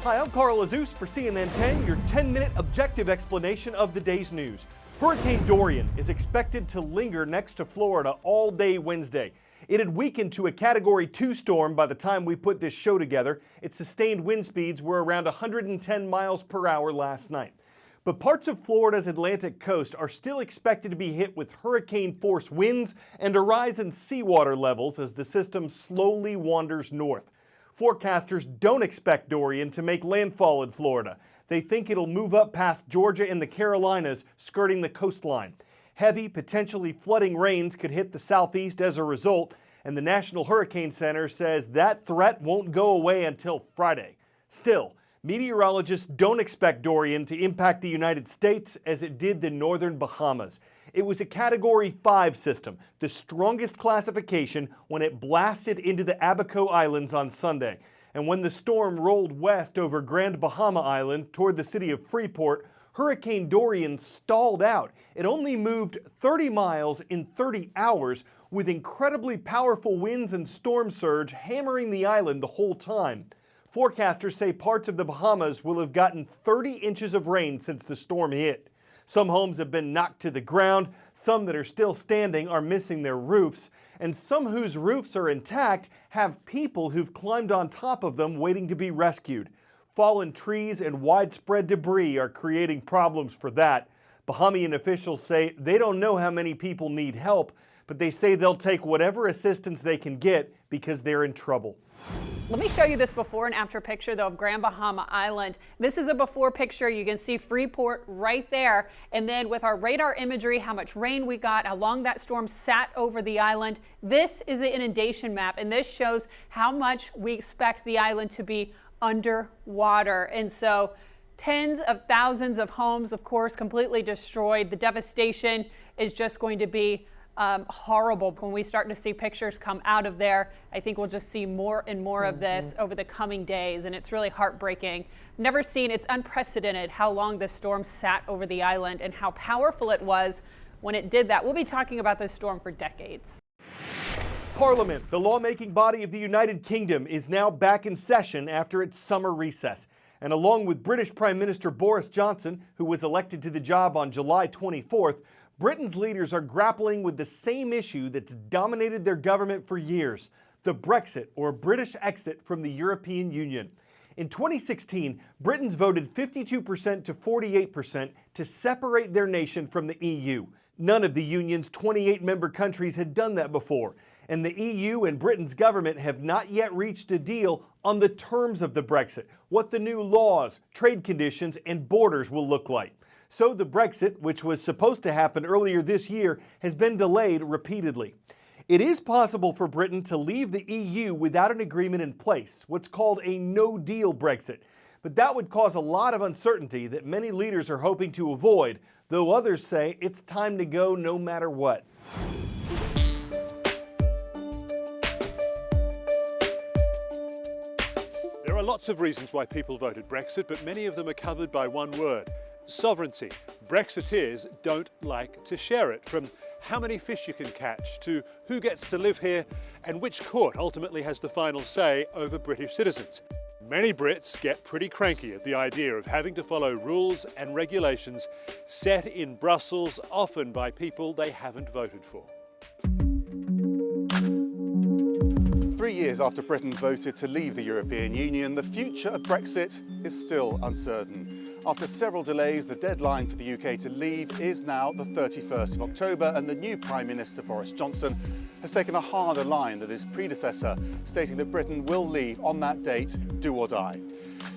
Hi, I'm Carl Azus for CNN 10, your 10-minute objective explanation of the day's news. Hurricane Dorian is expected to linger next to Florida all day Wednesday. It had weakened to a Category 2 storm by the time we put this show together. Its sustained wind speeds were around 110 miles per hour last night. But parts of Florida's Atlantic coast are still expected to be hit with hurricane-force winds and a rise in seawater levels as the system slowly wanders north. Forecasters don't expect Dorian to make landfall in Florida. They think it'll move up past Georgia and the Carolinas, skirting the coastline. Heavy, potentially flooding rains could hit the southeast as a result, and the National Hurricane Center says that threat won't go away until Friday. Still, meteorologists don't expect Dorian to impact the United States as it did the northern Bahamas. It was a Category 5 system, the strongest classification, when it blasted into the Abaco Islands on Sunday. And when the storm rolled west over Grand Bahama Island toward the city of Freeport, Hurricane Dorian stalled out. It only moved 30 miles in 30 hours with incredibly powerful winds and storm surge hammering the island the whole time. Forecasters say parts of the Bahamas will have gotten 30 inches of rain since the storm hit. Some homes have been knocked to the ground, some that are still standing are missing their roofs, and some whose roofs are intact have people who've climbed on top of them waiting to be rescued. Fallen trees and widespread debris are creating problems for that. Bahamian officials say they don't know how many people need help, but they say they'll take whatever assistance they can get because they're in trouble. Let me show you this before and after picture, though, of Grand Bahama Island. This is a before picture. You can see Freeport right there. And then with our radar imagery, how much rain we got, how long that storm sat over the island. This is the inundation map, and this shows how much we expect the island to be underwater. And so tens of thousands of homes, of course, completely destroyed. The devastation is just going to be horrible. When we start to see pictures come out of there, I think we'll just see more and more of this over the coming days, and it's really heartbreaking. Never seen, it's unprecedented how long this storm sat over the island and how powerful it was when it did that. We'll be talking about this storm for decades. Parliament, the lawmaking body of the United Kingdom, is now back in session after its summer recess. And along with British Prime Minister Boris Johnson, who was elected to the job on July 24th, Britain's leaders are grappling with the same issue that's dominated their government for years, the Brexit, or British exit from the European Union. In 2016, Britons voted 52% to 48% to separate their nation from the EU. None of the Union's 28 member countries had done that before, and the EU and Britain's government have not yet reached a deal on the terms of the Brexit, what the new laws, trade conditions, and borders will look like. So the Brexit, which was supposed to happen earlier this year, has been delayed repeatedly. It is possible for Britain to leave the EU without an agreement in place, what's called a no-deal Brexit. But that would cause a lot of uncertainty that many leaders are hoping to avoid, though others say it's time to go no matter what. There are lots of reasons why people voted Brexit, but many of them are covered by one word: sovereignty. Brexiteers don't like to share it, from how many fish you can catch to who gets to live here and which court ultimately has the final say over British citizens. Many Brits get pretty cranky at the idea of having to follow rules and regulations set in Brussels, often by people they haven't voted for. 3 years after Britain voted to leave the European Union, the future of Brexit is still uncertain. After several delays, the deadline for the UK to leave is now the 31st of October, and the new Prime Minister, Boris Johnson, has taken a harder line than his predecessor, stating that Britain will leave on that date, do or die.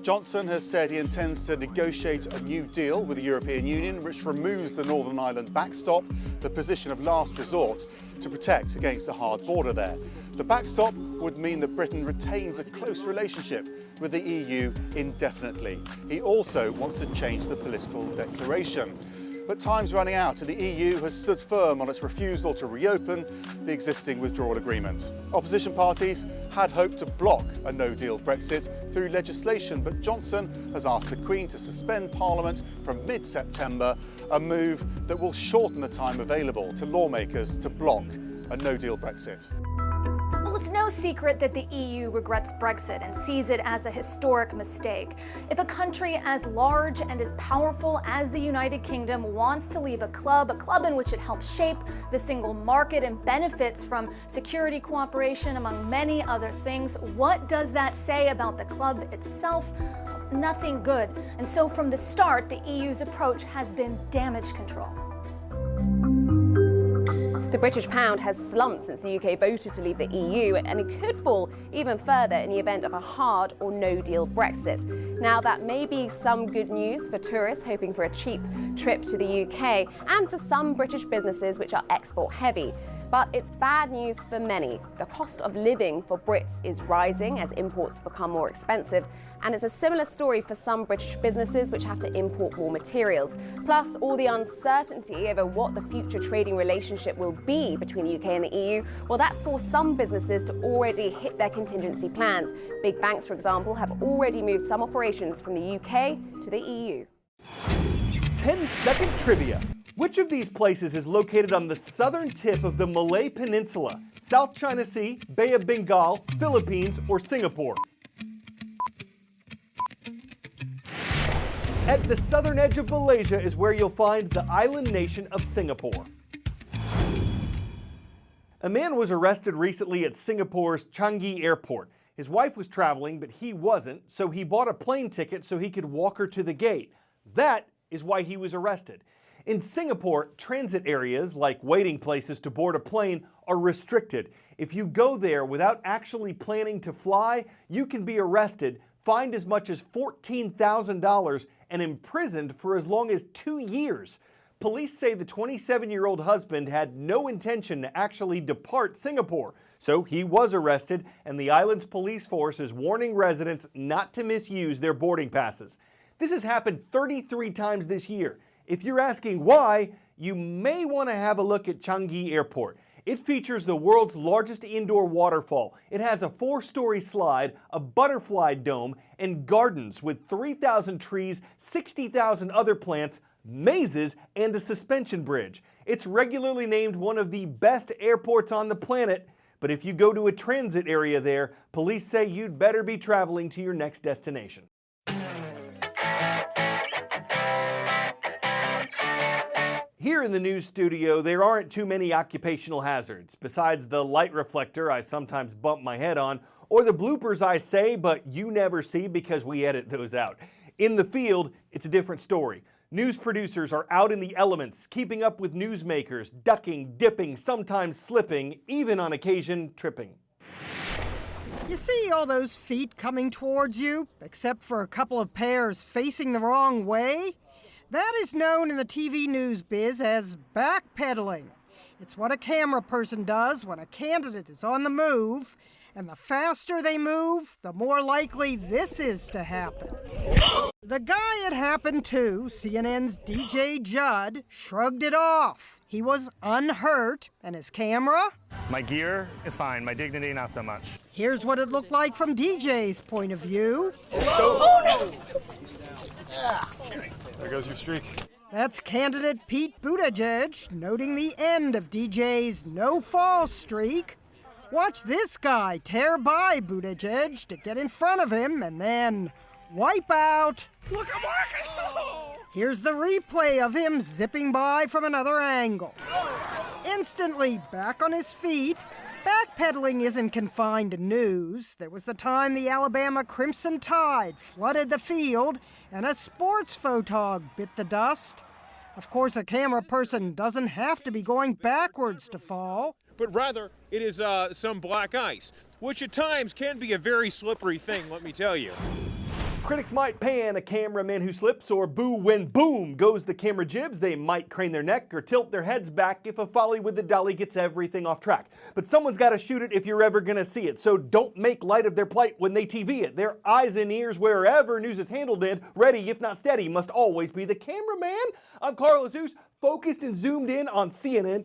Johnson has said he intends to negotiate a new deal with the European Union, which removes the Northern Ireland backstop, the position of last resort, to protect against a hard border there. The backstop would mean that Britain retains a close relationship with the EU indefinitely. He also wants to change the political declaration. But time's running out, and the EU has stood firm on its refusal to reopen the existing withdrawal agreement. Opposition parties had hoped to block a no-deal Brexit through legislation, but Johnson has asked the Queen to suspend Parliament from mid-September, a move that will shorten the time available to lawmakers to block a no-deal Brexit. Well, it's no secret that the EU regrets Brexit and sees it as a historic mistake. If a country as large and as powerful as the United Kingdom wants to leave a club in which it helps shape the single market and benefits from security cooperation, among many other things, what does that say about the club itself? Nothing good. And so from the start, the EU's approach has been damage control. The British pound has slumped since the UK voted to leave the EU, and it could fall even further in the event of a hard or no-deal Brexit. Now, that may be some good news for tourists hoping for a cheap trip to the UK and for some British businesses which are export-heavy. But it's bad news for many. The cost of living for Brits is rising as imports become more expensive, and it's a similar story for some British businesses which have to import more materials. Plus, all the uncertainty over what the future trading relationship will be between the UK and the EU, well, that's forced some businesses to already hit their contingency plans. Big banks, for example, have already moved some operations from the UK to the EU. 10-second trivia. Which of these places is located on the southern tip of the Malay Peninsula? South China Sea, Bay of Bengal, Philippines, or Singapore? At the southern edge of Malaysia is where you'll find the island nation of Singapore. A man was arrested recently at Singapore's Changi Airport. His wife was traveling, but he wasn't, so he bought a plane ticket so he could walk her to the gate. That is why he was arrested. In Singapore, transit areas, like waiting places to board a plane, are restricted. If you go there without actually planning to fly, you can be arrested, fined as much as $14,000, and imprisoned for as long as 2 years. Police say the 27-year-old husband had no intention to actually depart Singapore, so he was arrested, and the island's police force is warning residents not to misuse their boarding passes. This has happened 33 times this year. If you're asking why, you may want to have a look at Changi Airport. It features the world's largest indoor waterfall. It has a 4-story slide, a butterfly dome, and gardens with 3,000 trees, 60,000 other plants, mazes, and a suspension bridge. It's regularly named one of the best airports on the planet, but if you go to a transit area there, police say you'd better be traveling to your next destination. Here in the news studio, there aren't too many occupational hazards, besides the light reflector I sometimes bump my head on, or the bloopers I say but you never see because we edit those out. In the field, it's a different story. News producers are out in the elements, keeping up with newsmakers, ducking, dipping, sometimes slipping, even on occasion tripping. You see all those feet coming towards you, except for a couple of pairs facing the wrong way? That is known in the TV news biz as backpedaling. It's what a camera person does when a candidate is on the move, and the faster they move, the more likely this is to happen. The guy it happened to, CNN's DJ Judd, shrugged it off. He was unhurt, and his camera? My gear is fine, my dignity not so much. Here's what it looked like from DJ's point of view. There goes your streak. That's candidate Pete Buttigieg noting the end of DJ's no-fall streak. Watch this guy tear by Buttigieg to get in front of him and then wipe out. Look, I'm working! Here's the replay of him zipping by from another angle. Instantly back on his feet. Backpedaling isn't confined to news. There was the time the Alabama Crimson Tide flooded the field and a sports photog bit the dust. Of course, a camera person doesn't have to be going backwards to fall. But rather, it is some black ice, which at times can be a very slippery thing, let me tell you. Critics might pan a cameraman who slips or boo when boom goes the camera jibs. They might crane their neck or tilt their heads back if a folly with the dolly gets everything off track. But someone's got to shoot it if you're ever going to see it. So don't make light of their plight when they TV it. Their eyes and ears wherever news is handled in, ready if not steady, must always be the cameraman. I'm Carl Azus, focused and zoomed in on CNN.